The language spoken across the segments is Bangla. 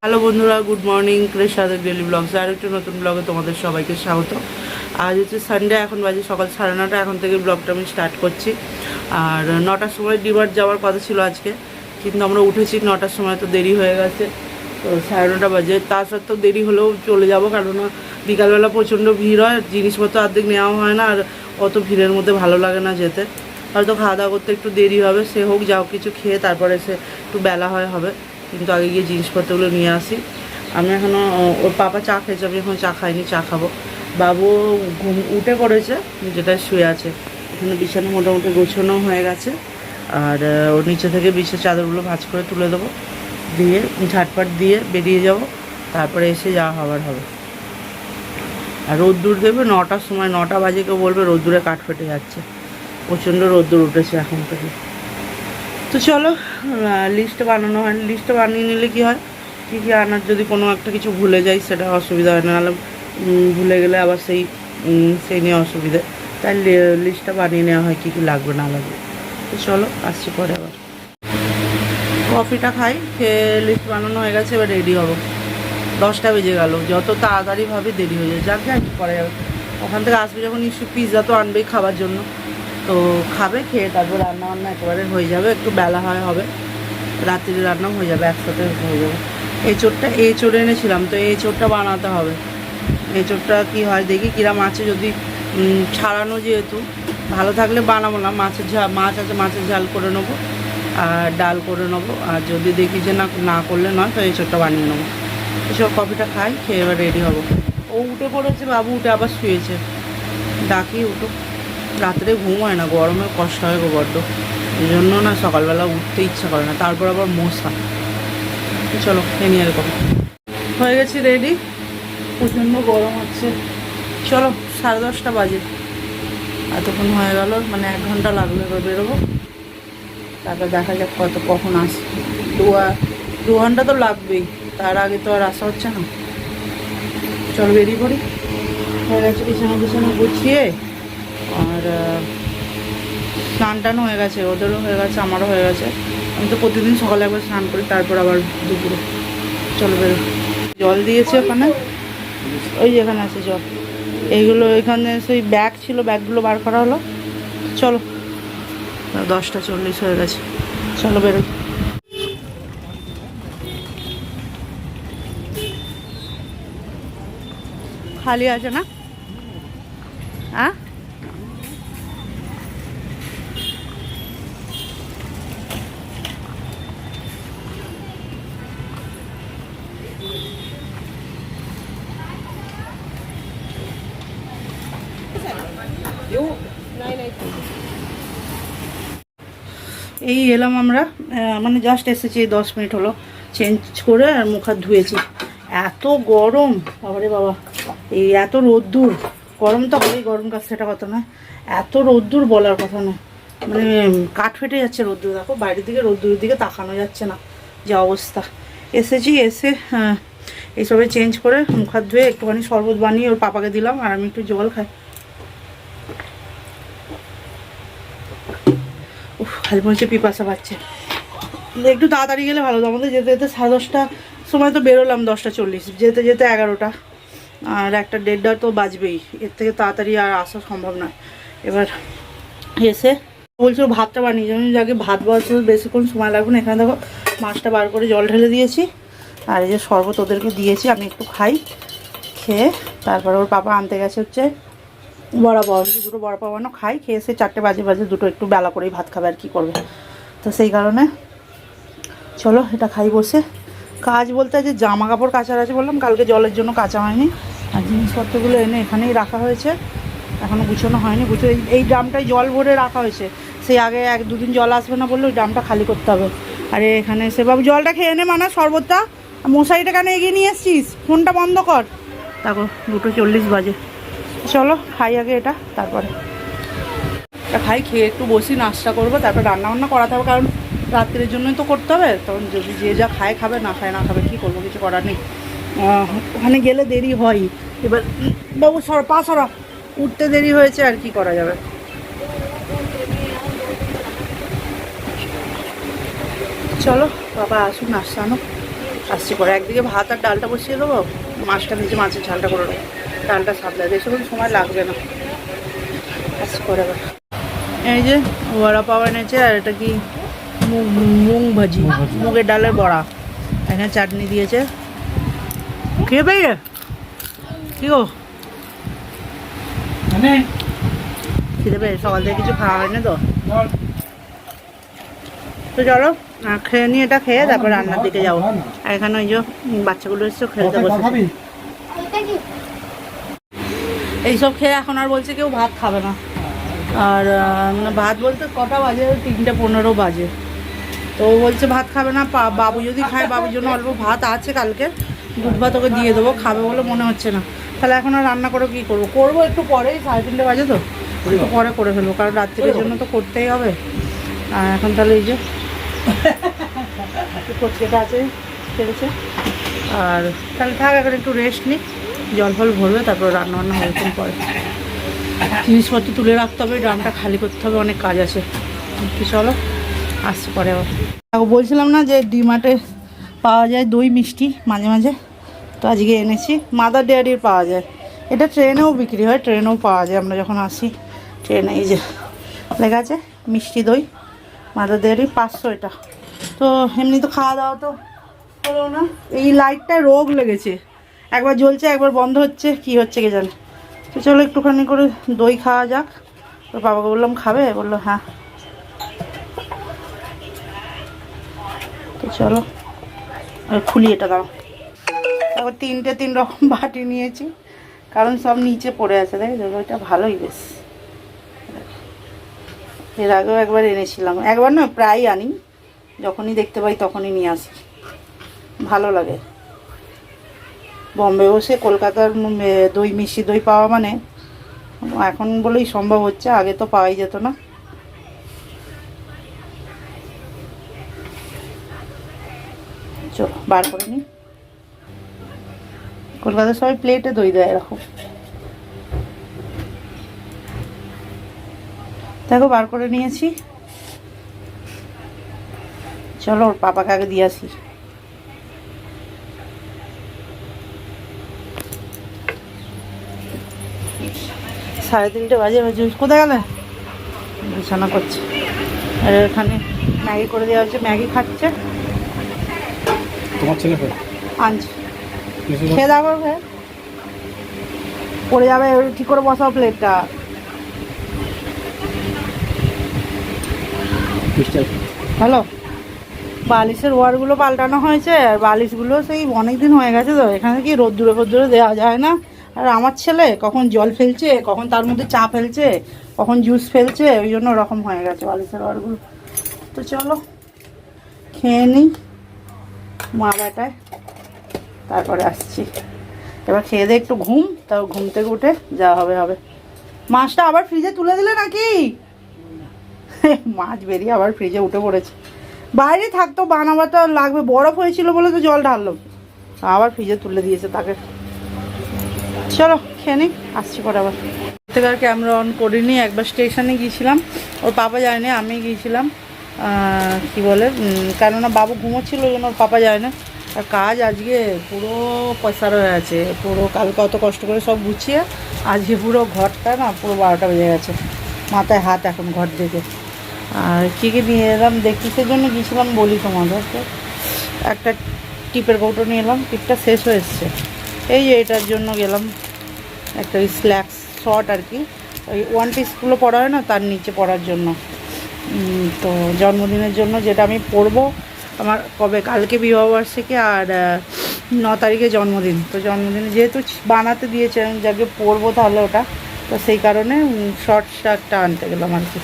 হ্যালো বন্ধুরা, গুড মর্নিং। ক্রেশাদের ডেলি ব্লগস আর একটু নতুন ব্লগে তোমাদের সবাইকে স্বাগত। আজ হচ্ছে সানডে, এখন বাজে সকাল 9:30। এখন থেকে ব্লগটা আমি স্টার্ট করছি। আর 9টার সময় ডিমার্ট যাওয়ার কথা ছিল আজকে, কিন্তু আমরা উঠেছি 9টার সময়, তো দেরি হয়ে গেছে। তো 9:30 বাজে। তা সত্ত্বেও দেরি হলেও চলে যাব, কারণ বিকালবেলা প্রচণ্ড ভিড় হয়, জিনিসপত্র অর্ধেক নেওয়া হয় না, আর অত ভিড়ের মধ্যে ভালো লাগে না যেতে। হয়তো খাওয়া দাওয়া করতে একটু দেরি হবে, সে হোক, যাও কিছু খেয়ে তারপরে সে একটু বেলা হবে, কিন্তু আগে গিয়ে জিনিসপত্রগুলো নিয়ে আসি। আমি এখনও, ওর পাপা চা খেয়েছে, আমি এখন চা খাইনি, চা খাবো। বাবু উঠে পড়েছে, যেটা শুয়ে আছে। এখানে বিছানা মোটামুটি গোছানো হয়ে গেছে, আর ওর নিচে থেকে বিছের চাদরগুলো ভাঁজ করে তুলে দেবো, দিয়ে ঝাটপাট দিয়ে বেরিয়ে যাব, তারপরে এসে যা হবার হবে। আর রোদ্দুর দেবে 9টার সময়, 9টা বাজে, কেউ বলবে রোদ্দুরে কাঠ ফেটে যাচ্ছে, প্রচণ্ড রোদ্দুর উঠেছে এখন থেকে। তো চলো, লিস্ট বানানো হয়, লিস্টটা বানিয়ে নিলে কী হয়, কী কী আনার যদি কোনো একটা কিছু ভুলে যাই সেটা অসুবিধা হয় না, নাহলে ভুলে গেলে আবার সেই নিয়ে অসুবিধে। তাই লিস্টটা বানিয়ে নেওয়া হয় কী কী লাগবে না লাগবে। তো চলো, আসছি পরে আবার। কফিটা খাই, খেয়ে লিস্ট বানানো হয়ে গেছে, এবার রেডি হবো। 10টা বেজে গেল, যত তাড়াতাড়ি ভাবে দেরি হয়ে যায়, যাক যা কী করা যাবে। ওখান থেকে আসবে যখন নিশ্চয়ই পিৎজা তো আনবেই খাবার জন্য, তো খাবে, খেয়ে তারপর রান্নাবান্না একেবারে হয়ে যাবে, একটু বেলা হবে, রাত্রির রান্নাও হয়ে যাবে, একসাথে হয়ে যাবে। এঁচোড় এনেছিলাম, তো এঁচোড়টা বানাতে হবে। এঁচোড়টা কী হয় দেখি, কিরম আছে, যদি ছাড়ানো, যেহেতু ভালো থাকলে বানাবো না, মাছ আছে, মাছের ঝাল করে নেবো আর ডাল করে নেবো। আর যদি দেখি যে না করলে নয়, তো এঁচোড়টা বানিয়ে নেবো। এসব কফিটা খাই, খেয়ে এবার রেডি হবো। ও উঠে পড়েছে, বাবু উঠে আবার শুয়েছে, ডাকি উঠো। রাত্রে ঘুম হয় না, গরমে কষ্ট হয় গো বড্ড, এই জন্য না সকালবেলা উঠতে ইচ্ছা করে না, তারপর আবার মশা। চলো খেয়ে নিয়ে এরকম হয়ে গেছি, রেডি। প্রচণ্ড গরম হচ্ছে। চলো, 10:30 বাজে, এতক্ষণ হয়ে গেল, মানে 1 ঘন্টা লাগলো, এবার বেরোবো, তারপর দেখা যাক কখন আসে। 2 ঘন্টা তো লাগবেই, তার আগে তো আর আসা হচ্ছে না। চলো বেরিয়ে পড়ি। হয়ে গেছে বিছানা গুছিয়ে, আর স্নান টান হয়ে গেছে, ওদেরও হয়ে গেছে, আমারও হয়ে গেছে। আমি তো প্রতিদিন সকালে একবার স্নান করি, তারপর আবার দুপুরে। চলো বেরো। জল দিয়েছে ওখানে, ওই যেখানে আছে জল, এইগুলো এখানে সেই ব্যাগ ছিল, ব্যাগগুলো বার করা হলো। চলো, 10:40 হয়ে গেছে, চলো বেরো। খালি আছে না? হ্যাঁ, এই এলাম আমরা, মানে জাস্ট এসেছি, 10 মিনিট হলো, চেঞ্জ করে আর মুখ হাত ধুয়েছি। এত গরম, বাবারে বাবা, এই এত রোদ্দুর, গরম তো হবেই, গরম কাজ সেটা কথা নয়, এত রোদ্দুর বলার কথা নয়, মানে কাঠ ফেটে যাচ্ছে রোদ্দুর। দেখো বাইরের দিকে রোদ্দুরের দিকে তাকানো যাচ্ছে না, যে অবস্থা। এসে এইসবে চেঞ্জ করে মুখ হাত ধুয়ে একটুখানি শরবত বানিয়ে ওর পাপাকে দিলাম, আর আমি একটু জল খাই। খালি মনে হচ্ছে পিপাসা পাচ্ছে, একটু তাড়াতাড়ি গেলে ভালো হতো। আমাদের যেতে যেতে 10:30 সময় তো বেরোলাম, 10:40, যেতে যেতে 11টা, আর 1:30 তো বাজবেই, এর থেকে তাড়াতাড়ি আর আসা সম্ভব নয়। এবার এসে বলছিল ভাতটা বানিয়ে যেমন, যাকে ভাত বসাতে বেশিক্ষণ সময় লাগবে না। এখানে দেখো মাছটা বার করে জল ঢেলে দিয়েছি, আর এই যে শরবত ওদেরকে দিয়েছি, আমি একটু খাই, খেয়ে তারপরে ওর পাপা আনতে গেছে হচ্ছে বড়া পাওয়া, দুটো বড়া পাওয়ানো খাই, খেয়ে এসে 4টে বাজে দুটো, একটু বেলা করেই ভাত খাবে, আর কি করবে। তো সেই কারণে চলো এটা খাই বসে। কাজ বলতে যে জামা কাপড় কাচার আছে, বললাম কালকে জলের জন্য কাচা হয়নি, আর জিনিসপত্রগুলো এনে এখানেই রাখা হয়েছে, এখনও গুছানো হয়নি। এই ড্রামটায় জল ভরে রাখা হয়েছে, সেই আগে 1-2 দিন জল আসবে না বললে ওই ড্রামটা খালি করতে হবে। আরে এখানে এসে বাবু জলটা খেয়ে নে, মানে শরবতটা, মশারিটা কেন এগিয়ে নিয়ে এসছিস, ফোনটা বন্ধ কর। তারপর 2:40 বাজে, চলো খাই আগে এটা, তারপরে এটা খাই, খেয়ে একটু বসি, নাস্তা করবো, তারপর রান্নাবান্না করাতে হবে, কারণ রাত্রের জন্যই তো করতে হবে। তখন যদি যে যা খায় খাবে, না খায় না খাবে, কী করবো, কিছু করার নেই। ওখানে গেলে দেরি হয়, এবার বাবু সরা উঠতে দেরি হয়েছে, আর কি করা যাবে। চলো বাবা আসুন, নাস্তা আনো, আসছি করে একদিকে ভাত আর ডালটা বসিয়ে দেবো, মাছটা ভেজে মাছের ঝালটা করে দেবো, ডালটা সাবধানে বেশি কোনো সময় লাগবে না। আসছি করে আবার এই যে বড়া পাওয়া এনেছে, আর এটা কি মুগ ভাজি, মুগের ডালের বড়া, এখানে চাটনি দিয়েছে। খেয়ে পেয়ে কি গো খিদে পেয়ে, সকাল থেকে কিছু খাওয়া হয়নি তো। তো চলো খেয়ে নিয়ে এটা খেয়ে তারপর রান্নার দিকে যাবো। আর এখানে ওই যে বাচ্চাগুলো এসছে খেলতে বসেছে। এইসব খেয়ে এখন আর বলছে কেউ ভাত খাবে না। আর ভাত বলতে কটা বাজে, 3:15 বাজে। তো ও বলছে ভাত খাবে না, বাবু যদি খায়, বাবুর জন্য অল্প ভাত আছে কালকে, দুধ ভাত ওকে দিয়ে দেবো, খাবে বলে মনে হচ্ছে না। তাহলে এখন আর রান্না করে কী করবো, করবো একটু পরেই, 3:30 বাজে তো একটু পরে করে ফেলবো, কারণ রাত্রির জন্য তো করতেই হবে। আর এখন তাহলে এই যে কচকেটা আছে খেলেছে, আর তাহলে থাক এখন একটু রেস্ট নিই, জল ফল ভরবে, তারপর রান্নাবান্না হয়েছে পরে। জিনিসপত্র তুলে রাখতে হবে, ড্রামটা খালি করতে হবে, অনেক কাজ আছে। কি চলো আসছে পরে আবার। বলছিলাম না যে ডিমার্টে পাওয়া যায় দই মিষ্টি মাঝে মাঝে, তো আজকে এনেছি। মাদার ডেয়ারির পাওয়া যায়, এটা ট্রেনেও বিক্রি হয়, ট্রেনেও পাওয়া যায়। আমরা যখন আসি ট্রেনে এই যে লেখা আছে মিষ্টি দই মাদার ডেয়ারি 500 এটা। তো এমনি তো খাওয়া দাওয়া তো হলো না, এই লাইটটা রোগ লেগেছে, একবার জ্বলছে একবার বন্ধ হচ্ছে, কি হচ্ছে কে জানে। তো চলো একটুখানি করে দই খাওয়া যাক। তো বাবাকে বললাম খাবে, বললো হ্যাঁ। তো চলো খুলি এটা, দাও। তারপর 3 রকম বাটি নিয়েছি, কারণ সব নিচে পড়ে আছে, তাই ওইটা ভালোই বেশ। এর আগেও একবার এনেছিলাম, একবার না প্রায় আনি, যখনই দেখতে পাই তখনই নিয়ে আসি, ভালো লাগে। বম্বে বসে কলকাতার দই মিষ্টি দই পাওয়া মানে এখন বলেই সম্ভব হচ্ছে, আগে তো পাওয়াই যেত না। চলো বার করে নিই। কলকাতার সবাই প্লেটে দই দেয় এরকম, দেখো বার করে নিয়েছি। চলো ওর পাপাকে আগে দিয়ে আসি। 3:30 বাজে। কোথায় গেলে? বিছানা করছে। আর এখানে ম্যাগি করে দেওয়া হচ্ছে, ম্যাগি খাচ্ছে। তোমার ছেলে আনছি, খেয়ে দাও, পড়ে যাবে, ঠিক করে বসাও প্লেটটা। হ্যালো, বালিশের ওয়ারগুলো পাল্টানো হয়েছে, আর বালিশগুলো সেই অনেক দিন হয়ে গেছে তো, এখানে কি রোদ্দুরে ফোদ্দুরে দেওয়া যায় না। আর আমার ছেলে কখন জল ফেলছে, কখন তার মধ্যে চা ফেলছে, কখন জুস ফেলছে, ওই জন্য ওরকম হয়ে গেছে বালিশের ওয়ারগুলো। তো চলো খেয়ে নিই মা বেটায়, তারপরে আসছি। এবার খেয়ে দিয়ে একটু ঘুম, তাও ঘুম থেকে উঠে যা হবে হবে। মাছটা আবার ফ্রিজে তুলে দিলে নাকি? মাছ বেরিয়ে আবার ফ্রিজে উঠে পড়েছে। বাইরে থাকতো, বানাবাটা লাগবে, বরফ হয়েছিল বলে তো জল ঢাললো, আবার ফ্রিজে তুলে দিয়েছে তাকে। চলো খেয়ে নিই, আসছি পরে আবার। থেকে আর ক্যামেরা অন করিনি, একবার স্টেশনে গিয়েছিলাম, ওর পাপা যায়নি, আমি গিয়েছিলাম। কি বলে, কেননা বাবু ঘুমোচ্ছিল ওই জন্য ওর পাপা যায় না। আর কাজ আজকে পুরো পয়সার হয়ে আছে, পুরো কালকে অত কষ্ট করে সব গুছিয়ে আজকে পুরো ঘরটা না পুরো 12টা বেজে গেছে, মাথায় হাত এখন ঘর দেখে। আর কী কী নিয়ে এলাম দেখি, সেজন্য গিয়েছিলাম বলি তোমাদের। একটা টিপের কৌটো নিয়ে এলাম, টিপটা শেষ হয়ে এসছে, এই যে এটার জন্য গেলাম। একটা ওই স্ল্যাক্স শর্ট আর কি, ওই 1 পিসগুলো পরা হয় না, তার নিচে পরার জন্য। তো জন্মদিনের জন্য যেটা আমি পরবো, আমার কবে কালকে বিবাহবার্ষিকী আর 9 তারিখে জন্মদিন। তো জন্মদিনে যেহেতু বানাতে দিয়েছে, আমি যাকে পরবো তাহলে ওটা, তো সেই কারণে শর্ট শার্টটা আনতে গেলাম আর কি,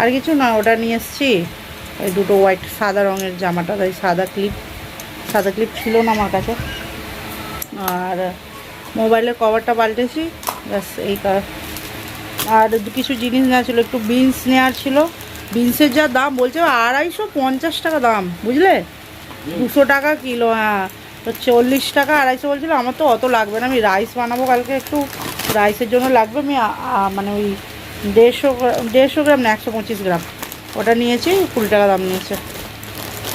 আর কিছু না। ওটা নিয়ে এসেছি, ওই দুটো হোয়াইট সাদা রঙের জামাটা, তাই সাদা ক্লিপ ছিল না আমার কাছে। আর মোবাইলের কভারটা পাল্টেছি, ব্যাস এই কার। আর কিছু জিনিস নেওয়া ছিল, একটু বিনস নেওয়ার ছিল। বিনসের যা দাম বলছে 250 টাকা দাম, বুঝলে, 200 টাকা কিলো। হ্যাঁ, তো 40 টাকা 250 বলছিল। আমার তো অত লাগবে না, আমি রাইস বানাবো কালকে, একটু রাইসের জন্য লাগবে। আমি মানে ওই 150 গ্রাম না 125 গ্রাম ওটা নিয়েছি, 20 টাকা দাম নিয়েছে।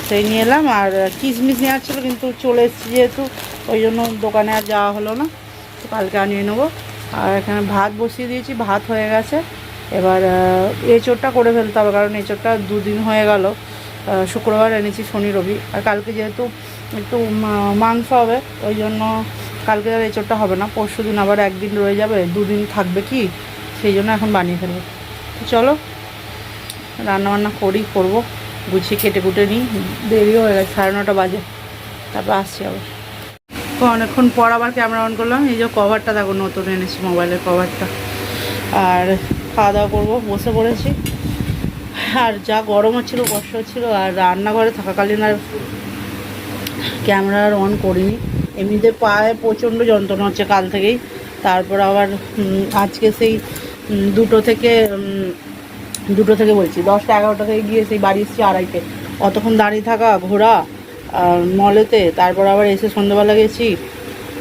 সেই নিয়ে এলাম। আর কিশমিশ নেওয়ার ছিল কিন্তু চলে এসেছি যেহেতু, ওই জন্য দোকানে আর যাওয়া হলো না, তো কালকে আনিয়ে নেবো। আর এখানে ভাত বসিয়ে দিয়েছি, ভাত হয়ে গেছে। এবার এঁচোড়টা করে ফেলতে হবে, কারণ এঁচোড়টা 2 দিন হয়ে গেল। শুক্রবার এনেছি, শনি রবি, আর কালকে যেহেতু একটু মাংস হবে, ওই জন্য কালকে আর এঁচোড়টা হবে না। পরশু দিন আবার একদিন রয়ে যাবে, 2 দিন থাকবে কি, সেই জন্য এখন বানিয়ে ফেলবো। তো চলো রান্নাবান্না করবো, গুছিয়ে কেটে কুটে নিই, দেরিও হয়ে গেছে, 9:30 বাজে। তারপর আসছি আবার। তো অনেকক্ষণ পর আবার ক্যামেরা অন করলাম। এই যে কভারটা দেখো, নতুন এনেছি মোবাইলের কভারটা। আর খাওয়া দাওয়া করবো, বসে পড়েছি। আর যা গরম হচ্ছিল, কষ্ট হচ্ছিলো, আর রান্নাঘরে থাকাকালীন আর ক্যামেরা আর অন করিনি। এমনিতে পায়ে প্রচণ্ড যন্ত্রণা হচ্ছে কাল থেকেই। তারপর আবার আজকে সেই 2টো থেকে বলছি 10টা 11টা থেকে গিয়ে সেই বাড়ি এসেছি 2:30-তে। অতক্ষণ দাঁড়িয়ে থাকা, ঘোরা মলেতে, তারপর আবার এসে সন্ধ্যাবেলা গেছি,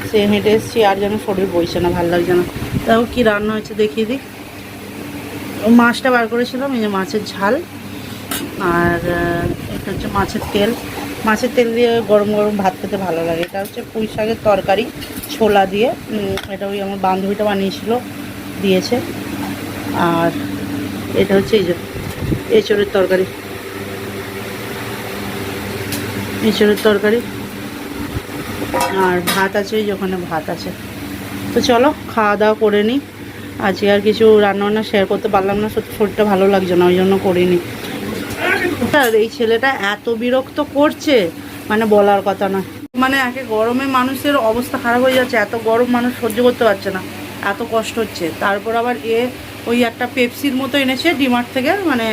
সে হেঁটে এসেছি, আর যেন শরীর বইছে না, ভালো লাগছে না। তাও কী রান্না হয়েছে দেখিয়ে দিই। মাছটা বার করেছিলাম, এই যে মাছের ঝাল, আর এটা হচ্ছে মাছের তেল দিয়ে গরম গরম ভাত খেতে ভালো লাগে। এটা হচ্ছে পুঁই শাকের তরকারি ছোলা দিয়ে, এটা ওই আমার বান্ধবীটা বানিয়েছিল, দিয়েছে। আর এটা হচ্ছে এই যে এঁচোড়ের তরকারি, আর ভাত আছে, ওই যে ওখানে ভাত আছে। তো চলো খাওয়া দাওয়া করে নিই। আজকে আর কিছু রান্নাবান্না শেয়ার করতে পারলাম না, সত্যি শরীরটা ভালো লাগছে না, ওই জন্য করিনি। আর এই ছেলেটা এত বিরক্ত করছে, মানে বলার কথা না। মানে একে গরমে মানুষের অবস্থা খারাপ হয়ে যাচ্ছে, এত গরম মানুষ সহ্য করতে পারছে না, এত কষ্ট হচ্ছে। তারপর আবার ওই একটা পেপসির মতো এনেছে ডিমার্ট থেকে, মানে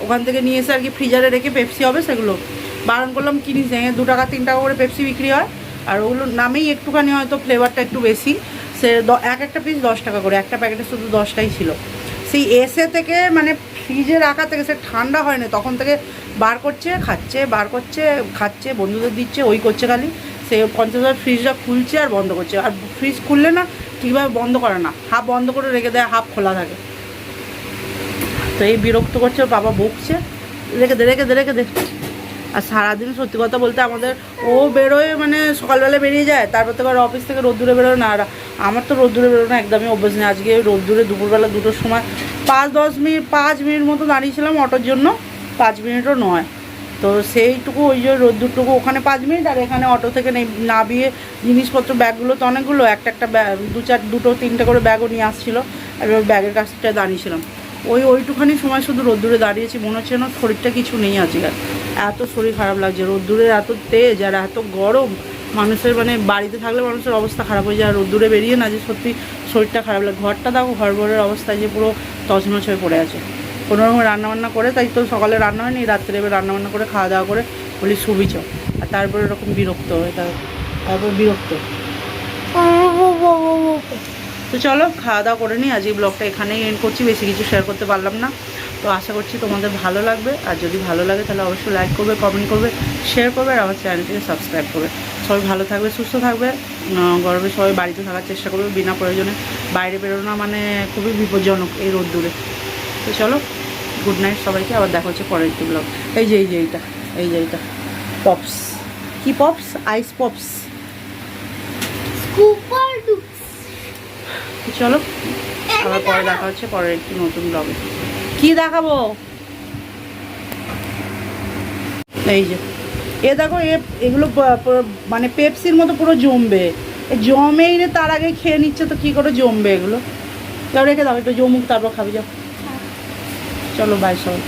ওখান থেকে নিয়ে এসে আর কি ফ্রিজারে রেখে পেপসি হবে, সেগুলো বারণ করলাম কিনিস না। 2 টাকা 3 টাকা করে পেপসি বিক্রি হয়, আর ওগুলোর নামেই একটুখানি হয়তো ফ্লেভারটা একটু বেশি। সে একটা পিস 10 টাকা করে, একটা প্যাকেটে শুধু 10টাই ছিল। সেই এসে থেকে মানে ফ্রিজে রাখা থেকে, সে ঠান্ডা হয় না তখন থেকে বার করছে, খাচ্ছে, বন্ধুদের দিচ্ছে, ওই করছে খালি। সে 50 ফ্রিজটা খুলছে আর বন্ধ করছে, আর ফ্রিজ খুললে না ঠিকভাবে বন্ধ করে না, হাফ বন্ধ করে রেখে দেয়, হাফ খোলা থাকে। তো এই বিরক্ত করছে, ওর বাবা বকছে, রেখে দে। আর সারাদিন সত্যি কথা বলতে আমাদের ও বেরোয়, মানে সকালবেলা বেরিয়ে যায়, তারপর তো আবার অফিস থেকে রোদ্দুরে বেরোয় না। আর আমার তো রোদ্দুরে বেরোনো একদমই অভ্যাস নেই। আজকে রোদ্দুরে দুপুরবেলা 2টোর সময় 5 মিনিট মতো দাঁড়িয়েছিলাম অটোর জন্য, 5 মিনিটও নয়। তো সেইটুকু ওই যে রোদ্দুরটুকু, ওখানে 5 মিনিট, আর এখানে অটো থেকে নামিয়ে জিনিসপত্র, ব্যাগগুলো তো অনেকগুলো, একটা ব্যাগ 2-3টে করে ব্যাগও নিয়ে আসছিলো, আর ব্যাগের কাছটা দাঁড়িয়েছিলাম। ওইটুখানি সময় শুধু রোদ্দুরে দাঁড়িয়েছি, মনে হচ্ছে না শরীরটা কিছু নেই আজকে। এত শরীর খারাপ লাগছে, রোদ্দুরের এত তেজ আর এত গরম, মানুষের মানে বাড়িতে থাকলে মানুষের অবস্থা খারাপ হয়ে যায়, আর রোদ্দুরে বেরিয়ে না যে সত্যি শরীরটা খারাপ লাগে। ঘরটা দেখো, ঘরবরের অবস্থায় যে পুরো তছনছ হয়ে পড়ে আছে। কোনোরকম রান্নাবান্না করে, তাই তো সকালে রান্না হয়নি, রাত্রে এবার রান্নাবান্না করে খাওয়া দাওয়া করে বলি সুবিচ, আর তারপরে এরকম বিরক্ত হয়ে, তারপর বিরক্ত। তো চলো খাওয়া দাওয়া করে নিই। আজ এই ব্লগটা এখানেই এন্ড করছি, বেশি কিছু শেয়ার করতে পারলাম না। তো আশা করছি তোমাদের ভালো লাগবে, আর যদি ভালো লাগে তাহলে অবশ্যই লাইক করবে, কমেন্ট করবে, শেয়ার করবে, আর আমার চ্যানেলটিকে সাবস্ক্রাইব করবে। সবাই ভালো থাকবে, সুস্থ থাকবে। গরমে সবাই বাড়িতে থাকার চেষ্টা করবে, বিনা প্রয়োজনে বাইরে বেরোনো মানে খুবই বিপজ্জনক এই রোদ্দুরে। তো চলো গুড নাইট সবাইকে, আবার দেখা হচ্ছে পরের একটি ব্লগ। এই যে এইটা পপস, কি পপস? আইস পপস। চলো আবার পরে দেখা হচ্ছে পরের একটি নতুন ব্লগে। কি দেখাবো? এই যে দেখো, এগুলো মানে পেপসির মতো পুরো জমবে, জমেই রে, তার আগে খেয়ে নিচ্ছে, তো কি করে জমবে এগুলো? যাও রেখে দাও, একটু জমুক তারপর খাবি, যাও। চলো বাই সবাই।